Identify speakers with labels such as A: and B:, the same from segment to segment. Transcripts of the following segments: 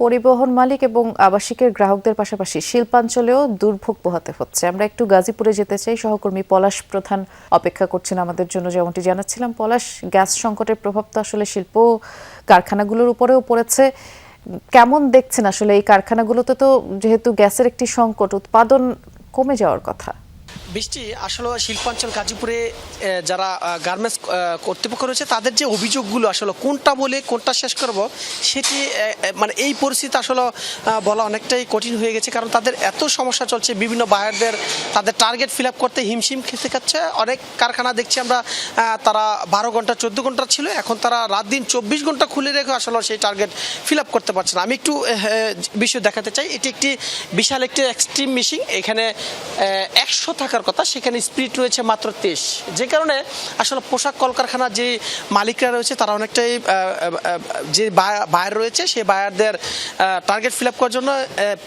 A: পরিবহন মালিক এবং আবাসিকের গ্রাহকদের পাশাপাশি শিল্পাঞ্চলেও দুর্ভোগ পোহাতে হচ্ছে। আমরা একটু গাজীপুরে যেতে চাই। সহকর্মী পলাশ প্রধান অপেক্ষা করছেন আমাদের জন্য। যেমনটি জানাচ্ছিলাম, পলাশ, গ্যাস সংকটের প্রভাব তো আসলে শিল্প কারখানাগুলোর উপরেও পড়েছে। কেমন দেখছেন আসলে এই কারখানাগুলোতে? তো যেহেতু গ্যাসের একটি সংকট, উৎপাদন কমে যাওয়ার কথা।
B: বৃষ্টি আসলে শিল্পাঞ্চল গাজীপুরে যারা গার্মেন্টস কর্তৃপক্ষ রয়েছে তাদের যে অভিযোগগুলো আসলে কোনটা বলে কোনটা শেষ করব সেটি মানে এই পরিস্থিতি আসলে বলা অনেকটাই কঠিন হয়ে গেছে, কারণ তাদের এত সমস্যা চলছে। বিভিন্ন বায়ারদের তাদের টার্গেট ফিল আপ করতে হিমশিম খেতে খাচ্ছে। অনেক কারখানা দেখছি আমরা তারা 12 ঘন্টা 14 ঘন্টা ছিল, এখন তারা রাত দিন 24 ঘন্টা খুলে রেখে আসলে সেই টার্গেট ফিল আপ করতে পারছে না। আমি একটু বিষয় দেখাতে চাই। এটি একটি বিশাল একটি এক্সট্রিম মেশিন। এখানে 100 থাকার কথা, সেখানে স্পিড রয়েছে মাত্র 23, যে কারণে আসলে পোশাক কলকারখানার যে মালিকরা রয়েছে তারা অনেকটাই যে বায়ার রয়েছে সেই বায়ারদের টার্গেট ফিল আপ করার জন্য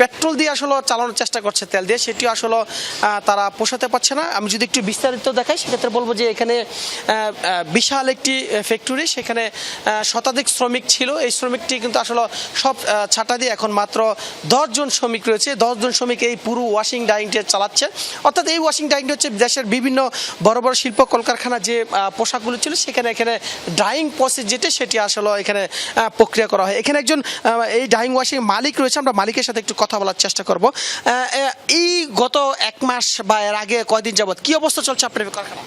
B: পেট্রোল দিয়ে আসলে চালানোর চেষ্টা করছে, তেল দিয়ে, সেটিও আসলে তারা পোষাতে পারছে না। আমি যদি একটু বিস্তারিত দেখাই সেক্ষেত্রে বলবো যে এখানে বিশাল একটি ফ্যাক্টরি, সেখানে শতাধিক শ্রমিক ছিল। এই শ্রমিকটি কিন্তু আসলে সব ছাঁটা দিয়ে এখন মাত্র 10 জন শ্রমিক রয়েছে। 10 জন শ্রমিক এই পুরো ওয়াশিং ডাইংটি চালাচ্ছে। অর্থাৎ এই ওয়াশিং ডাইংটি হচ্ছে দেশের বিভিন্ন বড় বড় শিল্প কলকারখানা যে পোশাকগুলো ছিল সেখানে এখানে ড্রাইং প্রসেস যেটা সেটি আসলে এখানে প্রক্রিয়া করা হয়। এখানে একজন এই ড্রাইং ওয়াশিং মালিক রয়েছে, আমরা মালিকের সাথে একটু কথা বলার চেষ্টা করব। এই গত 1 মাস বা এর আগে কয়দিন যাবত কি অবস্থা চলছে আপনার কারখানা?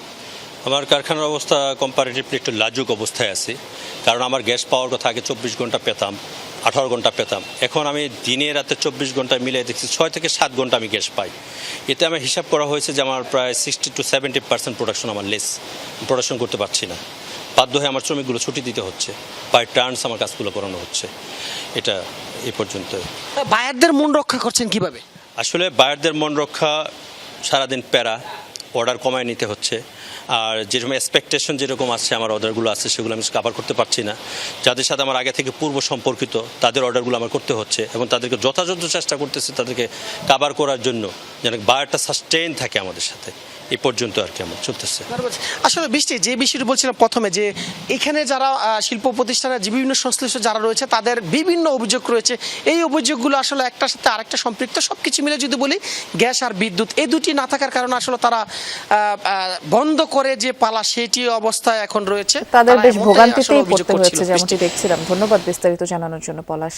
C: আমার কারখানার অবস্থা কম্পারেটিভলি একটু লাজুক অবস্থায় আছে, কারণ আমার গ্যাস পাওয়ার কথা আগে 24 ঘন্টা পেতাম, 18 ঘন্টা পেতাম। এখন আমি দিনে রাতে 24 ঘন্টা মিলে দেখছি 6 থেকে 7 ঘন্টা আমি গ্যাস পাই। এতে আমার হিসাব করা হয়েছে যে আমার প্রায় 60 to 70% প্রোডাকশন আমার লেস, প্রোডাকশন করতে পারছি না। বাধ্য হয়ে আমার শ্রমিকগুলো ছুটি দিতে হচ্ছে, বাই টার্নস আমার কাজগুলো করানো হচ্ছে। এটা এই পর্যন্ত।
B: বায়ারদের মন রক্ষা করছেন কিভাবে?
C: আসলে বায়ারদের মন রক্ষা সারাদিন প্যারা, অর্ডার কমায় নিতে হচ্ছে। আর যেরকম এক্সপেকটেশন যেরকম আছে আমার অর্ডারগুলো আছে সেগুলো আমি কাভার করতে পারছি না। যাদের সাথে আমার আগে থেকে পূর্ব সম্পর্কিত তাদের অর্ডারগুলো আমার করতে হচ্ছে এবং তাদেরকে যথাযথ চেষ্টা করতেছে তাদেরকে কাভার করার জন্য, যেন বায়ারটা সাস্টেইন থাকে আমাদের সাথে। এই পর্যন্ত আর কি আমার চলতেছে।
B: আসলে বৃষ্টি, যে বিষয়টি বলছিলাম প্রথমে, যে এখানে যারা শিল্প প্রতিষ্ঠানের যে বিভিন্ন সংশ্লিষ্ট যারা রয়েছে তাদের বিভিন্ন অভিযোগ রয়েছে। এই অভিযোগগুলো আসলে একটার সাথে আরেকটা সম্পৃক্ত। সবকিছু মিলে যদি বলি, গ্যাস আর বিদ্যুৎ এই দুটি না থাকার কারণে আসলে তারা বন্ধ করে যে পালা সেটি অবস্থায় এখন রয়েছে,
A: তাদের বেশ ভোগান্তিতেই পড়তে হয়েছে যেমনটি দেখছিলাম। ধন্যবাদ বিস্তারিত জানানোর জন্য পলাশ।